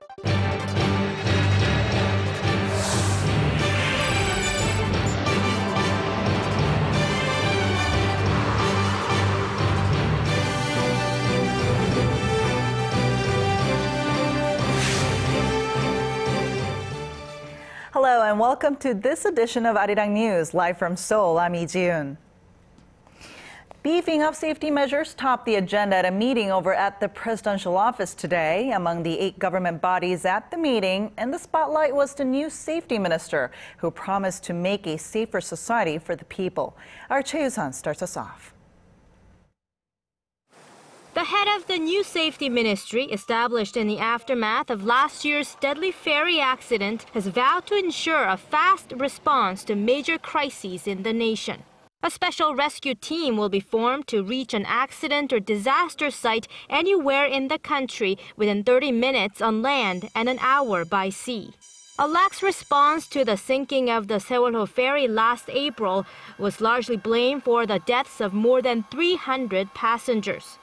Hello and welcome to this edition of ARIRANG News, live from Seoul. I'm Lee Ji-yoon. Beefing up safety measures topped the agenda at a meeting over at the presidential office today. Among the 8 government bodies at the meeting, and the spotlight was the new safety minister, who promised to make a safer society for the people. Our Choi You-sun starts us off. The head of the new safety ministry, established in the aftermath of last year's deadly ferry accident, has vowed to ensure a fast response to major crises in the nation. A special rescue team will be formed to reach an accident or disaster site anywhere in the country within 30 minutes on land and an hour by sea. A lax response to the sinking of the Sewol-ho ferry last April was largely blamed for the deaths of more than 300 passengers.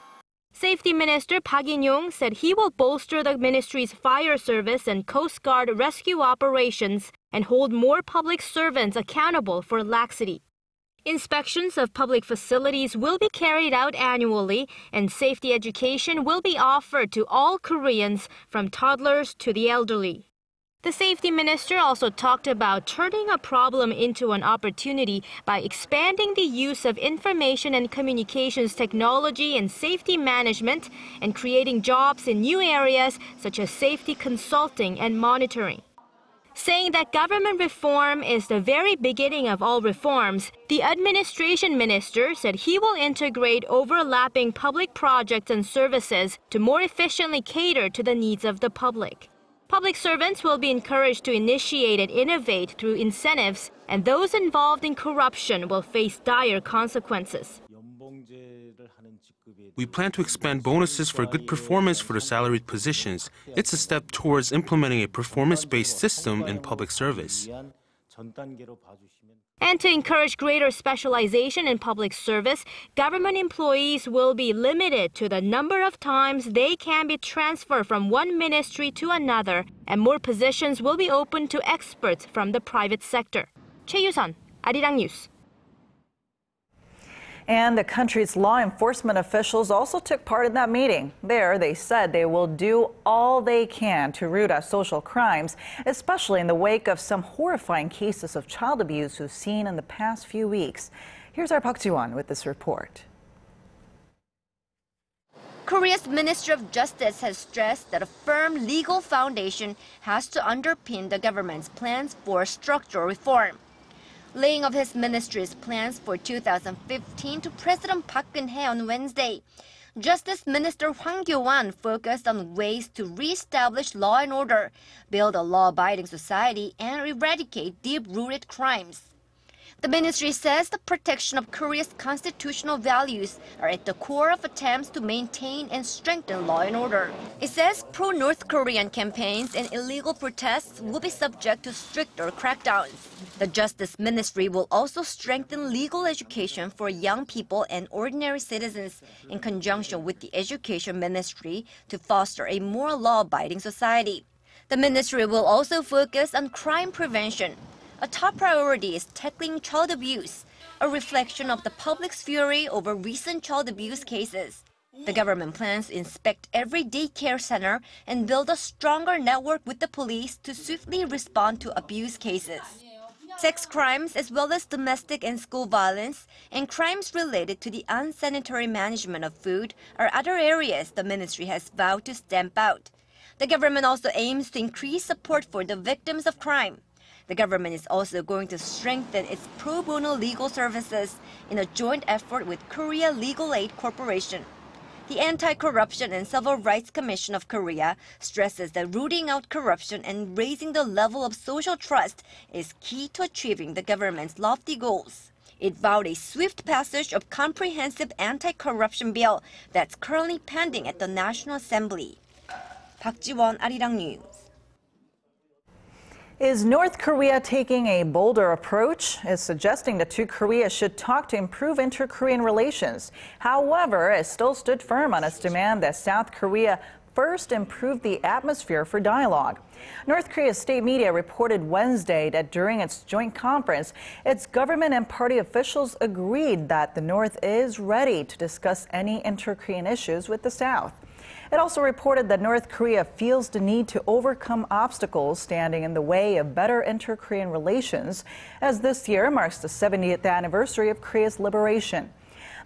Safety Minister Park In-young said he will bolster the ministry's fire service and Coast Guard rescue operations and hold more public servants accountable for laxity. Inspections of public facilities will be carried out annually, and safety education will be offered to all Koreans, from toddlers to the elderly. The safety minister also talked about turning a problem into an opportunity by expanding the use of information and communications technology in safety management and creating jobs in new areas such as safety consulting and monitoring. Saying that government reform is the very beginning of all reforms, the administration minister said he will integrate overlapping public projects and services to more efficiently cater to the needs of the public. Public servants will be encouraged to initiate and innovate through incentives, and those involved in corruption will face dire consequences. We plan to expand bonuses for good performance for the salaried positions. It's a step towards implementing a performance-based system in public service. And to encourage greater specialization in public service, government employees will be limited to the number of times they can be transferred from one ministry to another, and more positions will be open to experts from the private sector. Choi You-sun, ARIRANG News. And the country's law enforcement officials also took part in that meeting. There, they said they will do all they can to root out social crimes, especially in the wake of some horrifying cases of child abuse we've seen in the past few weeks. Here's our Park Ji-won with this report. Korea's Ministry of Justice has stressed that a firm legal foundation has to underpin the government's plans for structural reform. Laying of his ministry's plans for 2015 to President Park Geun-hye on Wednesday, Justice Minister Hwang Kyo-wan focused on ways to re-establish law and order, build a law-abiding society, and eradicate deep-rooted crimes. The ministry says the protection of Korea's constitutional values are at the core of attempts to maintain and strengthen law and order. It says pro-North Korean campaigns and illegal protests will be subject to stricter crackdowns. The Justice Ministry will also strengthen legal education for young people and ordinary citizens in conjunction with the Education Ministry to foster a more law-abiding society. The ministry will also focus on crime prevention. A top priority is tackling child abuse, a reflection of the public's fury over recent child abuse cases. The government plans to inspect every daycare center and build a stronger network with the police to swiftly respond to abuse cases. Sex crimes, as well as domestic and school violence, and crimes related to the unsanitary management of food are other areas the ministry has vowed to stamp out. The government also aims to increase support for the victims of crime. The government is also going to strengthen its pro bono legal services in a joint effort with Korea Legal Aid Corporation. The Anti-Corruption and Civil Rights Commission of Korea stresses that rooting out corruption and raising the level of social trust is key to achieving the government's lofty goals. It vowed a swift passage of comprehensive anti-corruption bill that's currently pending at the National Assembly. Park Ji-won, ARIRANG News. Is North Korea taking a bolder approach? It's suggesting the two Koreas should talk to improve inter-Korean relations. However, it still stood firm on its demand that South Korea first improve the atmosphere for dialogue. North Korea's state media reported Wednesday that during its joint conference, its government and party officials agreed that the North is ready to discuss any inter-Korean issues with the South. It also reported that North Korea feels the need to overcome obstacles standing in the way of better inter-Korean relations, as this year marks the 70th anniversary of Korea's liberation.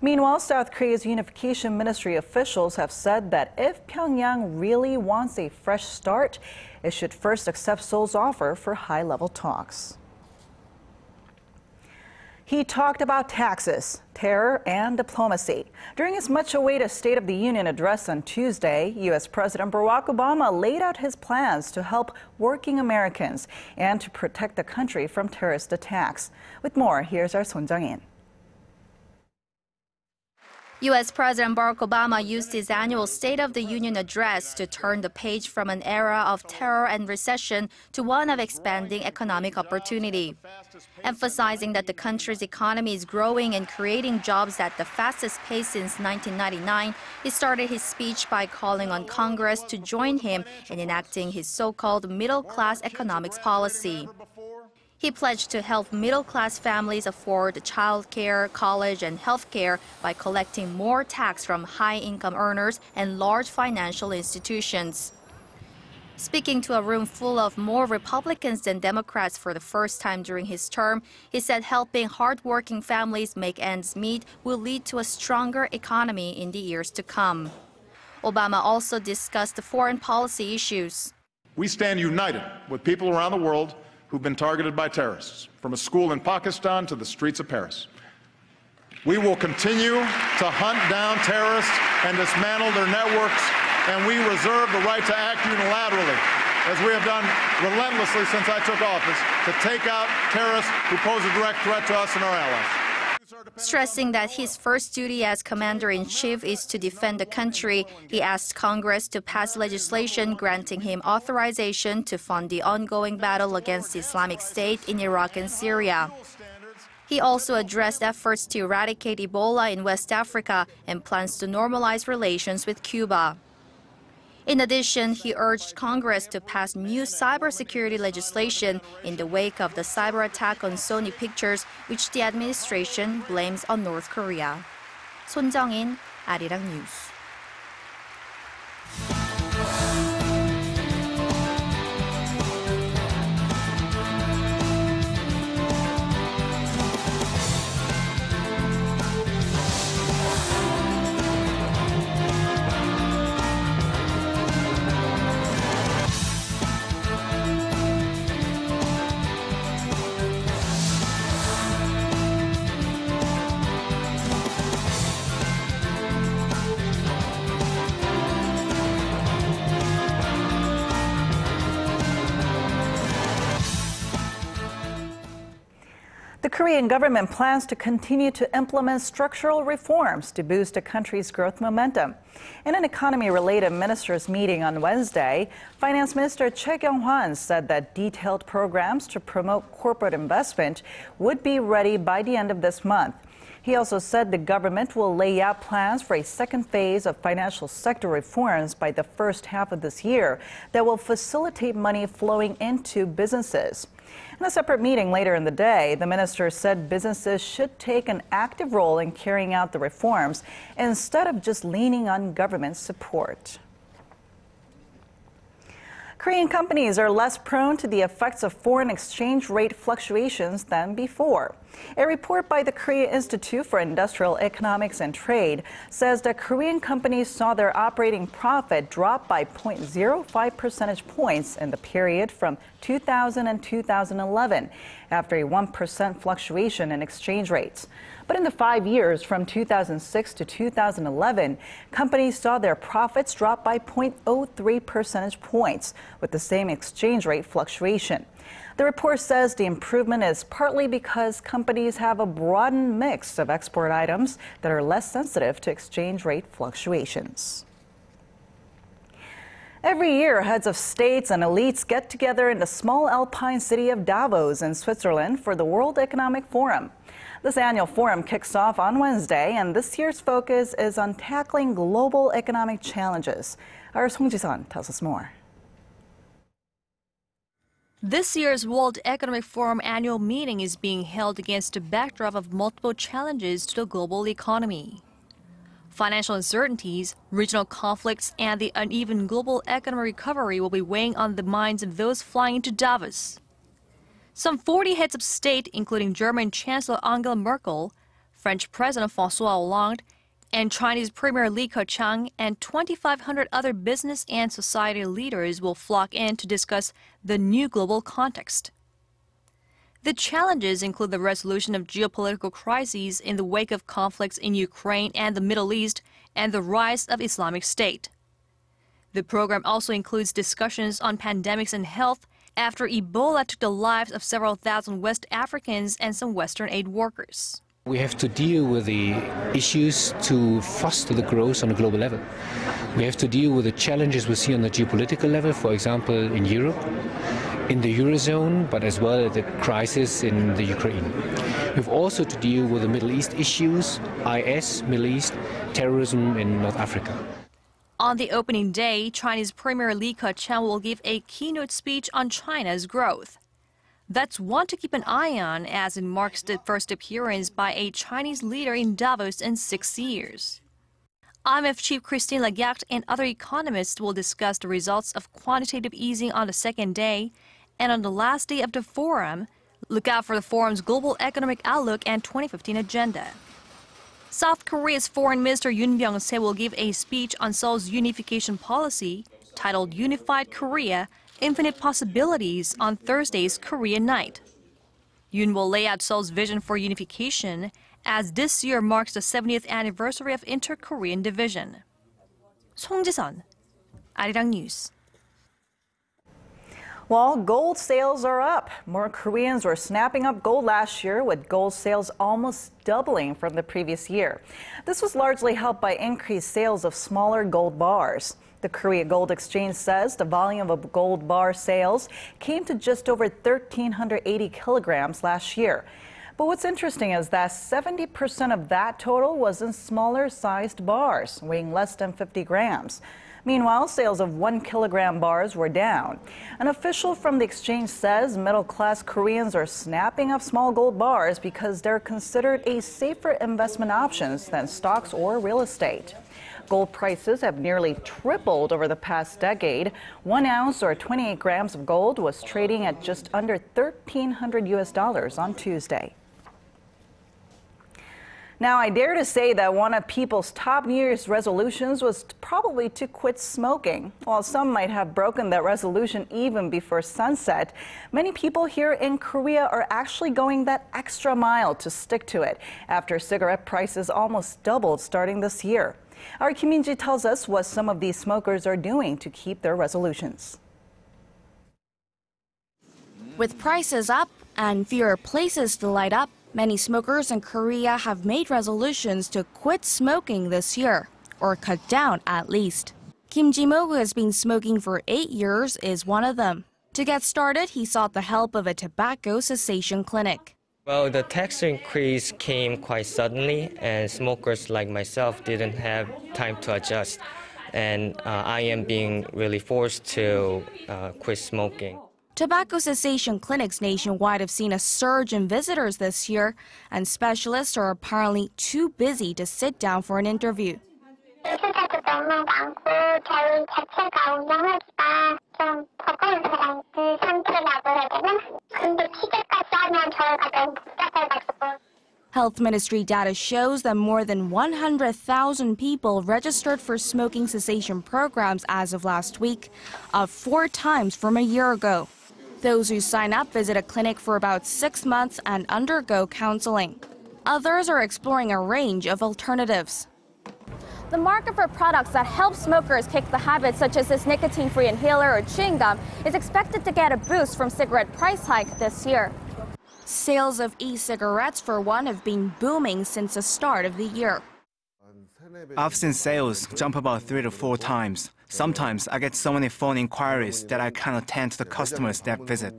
Meanwhile, South Korea's Unification Ministry officials have said that if Pyongyang really wants a fresh start, it should first accept Seoul's offer for high-level talks. He talked about taxes, terror, and diplomacy. During his much-awaited State of the Union address on Tuesday, U.S. President Barack Obama laid out his plans to help working Americans and to protect the country from terrorist attacks. With more, here's our Son Jung-in. U.S. President Barack Obama used his annual State of the Union address to turn the page from an era of terror and recession to one of expanding economic opportunity. Emphasizing that the country's economy is growing and creating jobs at the fastest pace since 1999, he started his speech by calling on Congress to join him in enacting his so-called middle-class economics policy. He pledged to help middle-class families afford childcare, college, and health care by collecting more tax from high-income earners and large financial institutions. Speaking to a room full of more Republicans than Democrats for the first time during his term, he said helping hard-working families make ends meet will lead to a stronger economy in the years to come. Obama also discussed the foreign policy issues. We stand united with people around the world who've been targeted by terrorists, from a school in Pakistan to the streets of Paris. We will continue to hunt down terrorists and dismantle their networks, and we reserve the right to act unilaterally, as we have done relentlessly since I took office, to take out terrorists who pose a direct threat to us and our allies. Stressing that his first duty as commander-in-chief is to defend the country, he asked Congress to pass legislation granting him authorization to fund the ongoing battle against the Islamic State in Iraq and Syria. He also addressed efforts to eradicate Ebola in West Africa and plans to normalize relations with Cuba. In addition, he urged Congress to pass new cybersecurity legislation in the wake of the cyber attack on Sony Pictures, which the administration blames on North Korea. Son Jung-in, ARIRANG News. The Korean government plans to continue to implement structural reforms to boost the country's growth momentum. In an economy-related ministers' meeting on Wednesday, Finance Minister Choi You-sun said that detailed programs to promote corporate investment would be ready by the end of this month. He also said the government will lay out plans for a second phase of financial sector reforms by the first half of this year that will facilitate money flowing into businesses. In a separate meeting later in the day, the minister said businesses should take an active role in carrying out the reforms instead of just leaning on government support. Korean companies are less prone to the effects of foreign exchange rate fluctuations than before. A report by the Korea Institute for Industrial Economics and Trade says that Korean companies saw their operating profit drop by 0.05 percentage points in the period from 2000 and 2011, after a 1% fluctuation in exchange rates. But in the 5 years from 2006 to 2011, companies saw their profits drop by 0.03 percentage points with the same exchange rate fluctuation. The report says the improvement is partly because companies have a broadened mix of export items that are less sensitive to exchange rate fluctuations. Every year, heads of states and elites get together in the small alpine city of Davos in Switzerland for the World Economic Forum. This annual forum kicks off on Wednesday, and this year's focus is on tackling global economic challenges. Our Song Ji-sun tells us more. This year's World Economic Forum annual meeting is being held against a backdrop of multiple challenges to the global economy. Financial uncertainties, regional conflicts, and the uneven global economic recovery will be weighing on the minds of those flying into Davos. Some 40 heads of state, including German Chancellor Angela Merkel, French President François Hollande, and Chinese Premier Li Keqiang, and 2,500 other business and society leaders will flock in to discuss the new global context. The challenges include the resolution of geopolitical crises in the wake of conflicts in Ukraine and the Middle East and the rise of Islamic State. The program also includes discussions on pandemics and health after Ebola took the lives of several thousand West Africans and some Western aid workers. We have to deal with the issues to foster the growth on a global level. We have to deal with the challenges we see on the geopolitical level, for example, in Europe, in the Eurozone, but as well as the crisis in the Ukraine. We have also to deal with the Middle East issues, IS, Middle East, terrorism in North Africa. On the opening day, Chinese Premier Li Keqiang will give a keynote speech on China's growth. That's one to keep an eye on, as it marks the first appearance by a Chinese leader in Davos in 6 years. IMF Chief Christine Lagarde and other economists will discuss the results of quantitative easing on the second day, and on the last day of the forum, look out for the forum's global economic outlook and 2015 agenda. South Korea's Foreign Minister Yoon Byung-se will give a speech on Seoul's unification policy, titled Unified Korea, Infinite Possibilities, on Thursday's Korea Night. Yoon will lay out Seoul's vision for unification, as this year marks the 70th anniversary of Inter-Korean division. Song Ji-sun, ARIRANG News. Well, gold sales are up. More Koreans were snapping up gold last year, with gold sales almost doubling from the previous year. This was largely helped by increased sales of smaller gold bars. The Korea Gold Exchange says the volume of gold bar sales came to just over 1,380 kilograms last year. But what's interesting is that 70% of that total was in smaller sized bars, weighing less than 50 grams. Meanwhile, sales of 1 kilogram bars were down. An official from the exchange says middle-class Koreans are snapping up small gold bars because they're considered a safer investment options than stocks or real estate. Gold prices have nearly tripled over the past decade. 1 ounce or 28 grams of gold was trading at just under $1,300 on Tuesday. Now, I dare to say that one of people's top New Year's resolutions was probably to quit smoking. While some might have broken that resolution even before sunset, many people here in Korea are actually going that extra mile to stick to it after cigarette prices almost doubled starting this year. Our Kim Min-ji tells us what some of these smokers are doing to keep their resolutions. With prices up and fewer places to light up, many smokers in Korea have made resolutions to quit smoking this year, or cut down at least. Kim Ji-mo, who has been smoking for 8 years, is one of them. To get started, he sought the help of a tobacco cessation clinic. Well, the tax increase came quite suddenly, and smokers like myself didn't have time to adjust. And I am being really forced to quit smoking. Tobacco cessation clinics nationwide have seen a surge in visitors this year, and specialists are apparently too busy to sit down for an interview. Health Ministry data shows that more than 100,000 people registered for smoking cessation programs as of last week, up 4 times from a year ago. Those who sign up visit a clinic for about 6 months and undergo counseling. Others are exploring a range of alternatives. The market for products that help smokers kick the habit, such as this nicotine-free inhaler or chewing gum, is expected to get a boost from cigarette price hike this year. Sales of e-cigarettes, for one, have been booming since the start of the year. I've seen sales jump about 3 to 4 times. Sometimes I get so many phone inquiries that I can't attend to the customers that visit.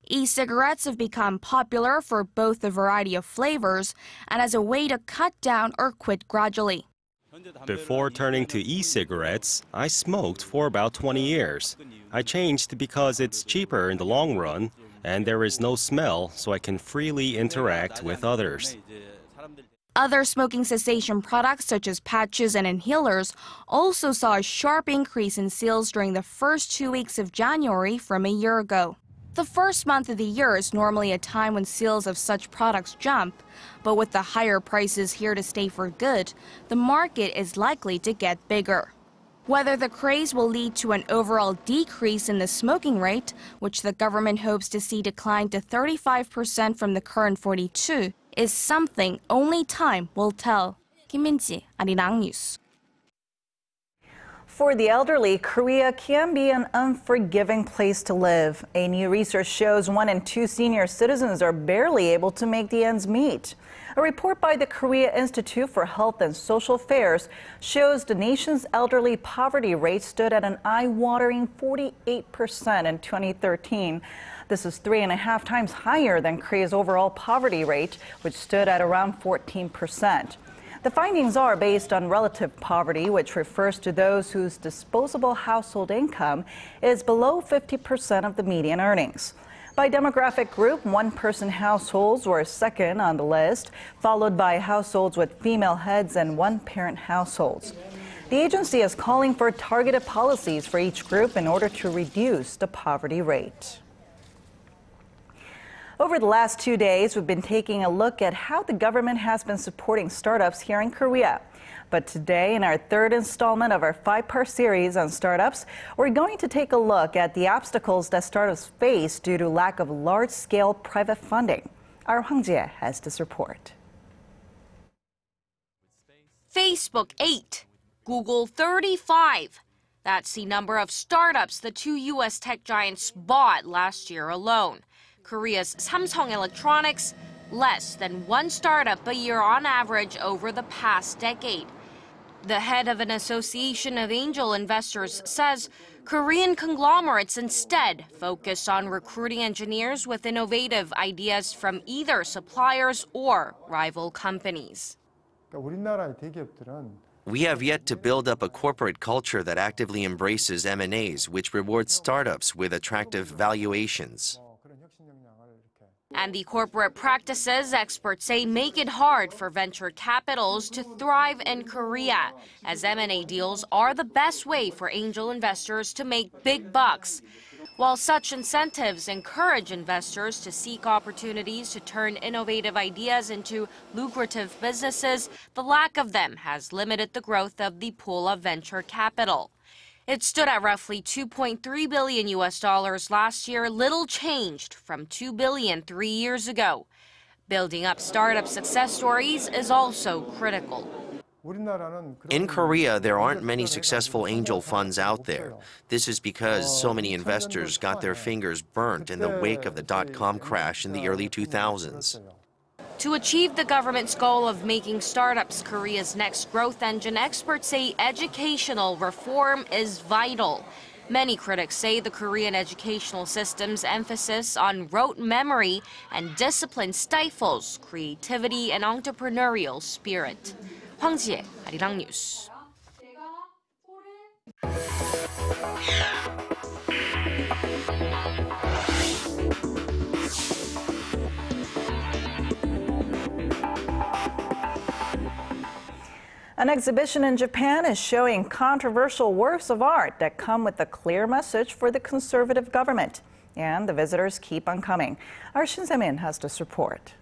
E-cigarettes have become popular for both the variety of flavors and as a way to cut down or quit gradually. Before turning to e-cigarettes, I smoked for about 20 years. I changed because it's cheaper in the long run, and there is no smell, so I can freely interact with others. Other smoking cessation products, such as patches and inhalers, also saw a sharp increase in sales during the first 2 weeks of January from a year ago. The first month of the year is normally a time when sales of such products jump, but with the higher prices here to stay for good, the market is likely to get bigger. Whether the craze will lead to an overall decrease in the smoking rate, which the government hopes to see decline to 35% from the current 42%, is something only time will tell. Kim Min-ji, ARIRANG News. For the elderly, Korea can be an unforgiving place to live. A new research shows 1 in 2 senior citizens are barely able to make the ends meet. A report by the Korea Institute for Health and Social Affairs shows the nation's elderly poverty rate stood at an eye-watering 48% in 2013. This is 3.5 times higher than Korea's overall poverty rate, which stood at around 14%. The findings are based on relative poverty, which refers to those whose disposable household income is below 50% of the median earnings. By demographic group, one-person households were second on the list, followed by households with female heads and one-parent households. The agency is calling for targeted policies for each group in order to reduce the poverty rate. Over the last 2 days, we've been taking a look at how the government has been supporting startups here in Korea. But today, in our third installment of our 5-part series on startups, we're going to take a look at the obstacles that startups face due to lack of large-scale private funding. Our Hwang Jie has this report. Facebook 8, Google 35. That's the number of startups the 2 U.S. tech giants bought last year alone. Korea's Samsung Electronics, less than 1 startup a year on average over the past decade. The head of an association of angel investors says Korean conglomerates instead focus on recruiting engineers with innovative ideas from either suppliers or rival companies. We have yet to build up a corporate culture that actively embraces M&As, which rewards startups with attractive valuations. And the corporate practices, experts say, make it hard for venture capitals to thrive in Korea, as M&A deals are the best way for angel investors to make big bucks. While such incentives encourage investors to seek opportunities to turn innovative ideas into lucrative businesses, the lack of them has limited the growth of the pool of venture capital. It stood at roughly $2.3 billion last year, little changed from $2 billion 3 years ago. Building up startup success stories is also critical. In Korea, there aren't many successful angel funds out there. This is because so many investors got their fingers burnt in the wake of the dot-com crash in the early 2000s. To achieve the government's goal of making startups Korea's next growth engine, experts say educational reform is vital. Many critics say the Korean educational system's emphasis on rote memory and discipline stifles creativity and entrepreneurial spirit. Hwang Ji-hye, ARIRANG News. An exhibition in Japan is showing controversial works of art that come with a clear message for the conservative government. And the visitors keep on coming. Our Shin Se-min has this report.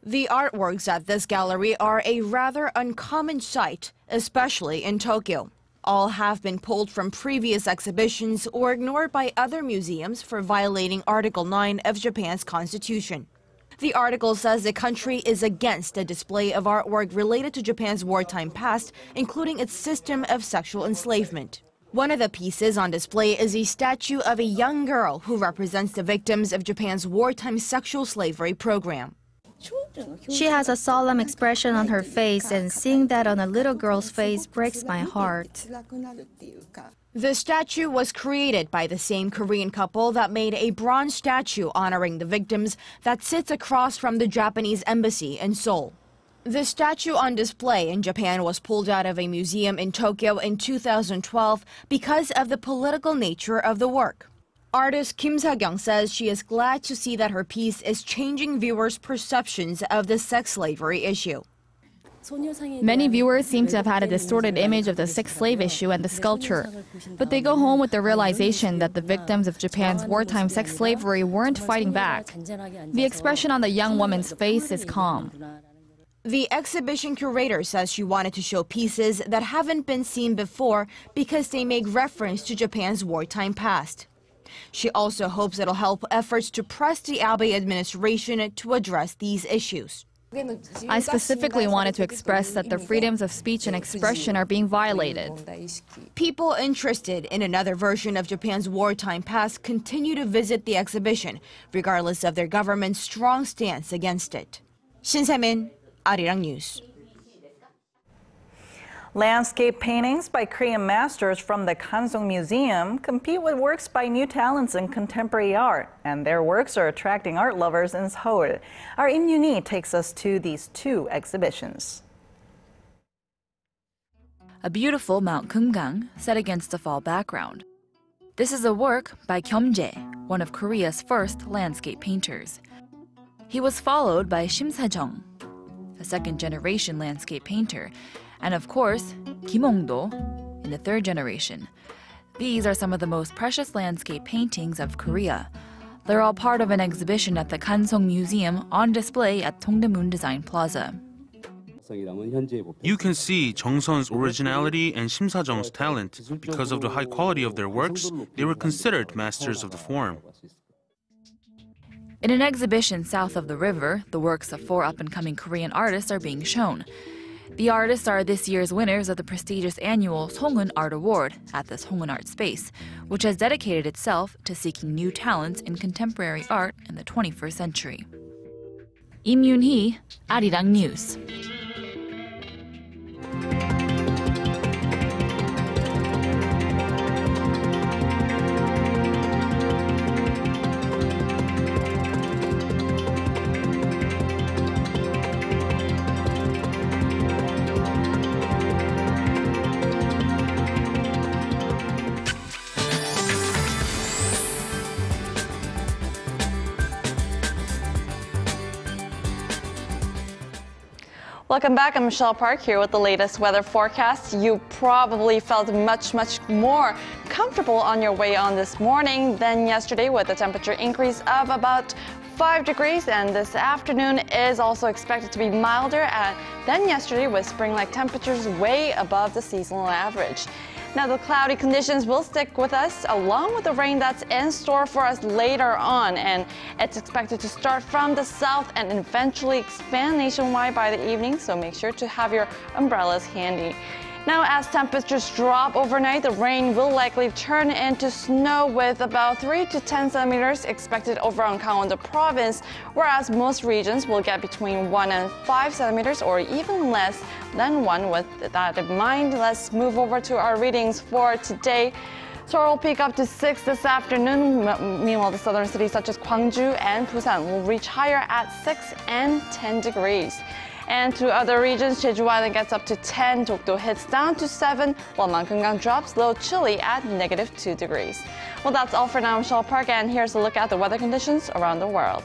The artworks at this gallery are a rather uncommon sight, especially in Tokyo. All have been pulled from previous exhibitions or ignored by other museums for violating Article 9 of Japan's constitution. The article says the country is against a display of artwork related to Japan's wartime past, including its system of sexual enslavement. One of the pieces on display is a statue of a young girl who represents the victims of Japan's wartime sexual slavery program. She has a solemn expression on her face, and seeing that on a little girl's face breaks my heart. The statue was created by the same Korean couple that made a bronze statue honoring the victims that sits across from the Japanese embassy in Seoul. The statue on display in Japan was pulled out of a museum in Tokyo in 2012 because of the political nature of the work. Artist Kim Sa-kyung says she is glad to see that her piece is changing viewers' perceptions of the sex slavery issue. Many viewers seem to have had a distorted image of the sex slave issue and the sculpture, but they go home with the realization that the victims of Japan's wartime sex slavery weren't fighting back. The expression on the young woman's face is calm. The exhibition curator says she wanted to show pieces that haven't been seen before because they make reference to Japan's wartime past. She also hopes it'll help efforts to press the Abe administration to address these issues. I specifically wanted to express that the freedoms of speech and expression are being violated. People interested in another version of Japan's wartime past continue to visit the exhibition, regardless of their government's strong stance against it. Shin Se-min, ARIRANG News. Landscape paintings by Korean masters from the Kansong Museum compete with works by new talents in contemporary art, and their works are attracting art lovers in Seoul. Our Im Yoon-hee takes us to these two exhibitions. A beautiful Mount Kumgang set against a fall background. This is a work by Kyum Jae, one of Korea's first landscape painters. He was followed by Shim Se-jung, a second-generation landscape painter, and of course, Kim Hong-do in the third generation. These are some of the most precious landscape paintings of Korea. They're all part of an exhibition at the Kansong Museum on display at Dongdaemun Design Plaza. You can see Jung Sun's originality and Shim Se-jung's talent. Because of the high quality of their works, they were considered masters of the form. In an exhibition south of the river, the works of 4 up-and-coming Korean artists are being shown. The artists are this year's winners of the prestigious annual Songun Art Award at the Songun Art Space, which has dedicated itself to seeking new talents in contemporary art in the 21st century. Im Yoon-hee, ARIRANG News. Welcome back. I'm Michelle Park here with the latest weather forecast. You probably felt much more comfortable on your way on this morning than yesterday, with a temperature increase of about 5 degrees, and this afternoon is also expected to be milder than yesterday, with spring-like temperatures way above the seasonal average. Now, the cloudy conditions will stick with us, along with the rain that's in store for us later on, and it's expected to start from the south and eventually expand nationwide by the evening, so make sure to have your umbrellas handy. Now, as temperatures drop overnight, the rain will likely turn into snow, with about 3 to 10 centimeters expected over on Gangwon province, whereas most regions will get between 1 and 5 centimeters or even less than 1. With that in mind, let's move over to our readings for today. Seoul will peak up to 6 this afternoon. Meanwhile, the southern cities such as Gwangju and Busan will reach higher at 6 and 10 degrees. And to other regions, Jeju Island gets up to 10, Dokdo hits down to 7, while Mangkungang drops low, chilly at -2 degrees. Well, that's all for now. Michelle Park, and here's a look at the weather conditions around the world.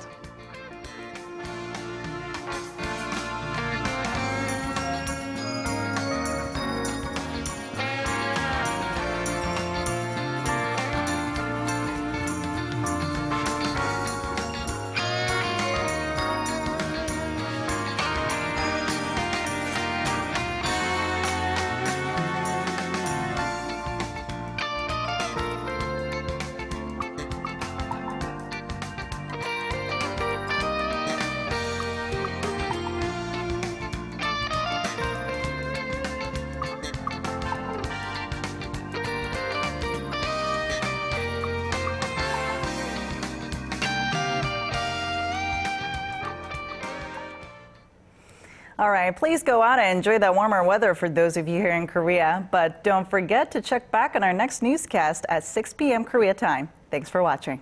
All right, please go out and enjoy that warmer weather for those of you here in Korea. But don't forget to check back on our next newscast at 6 p.m. Korea time. Thanks for watching.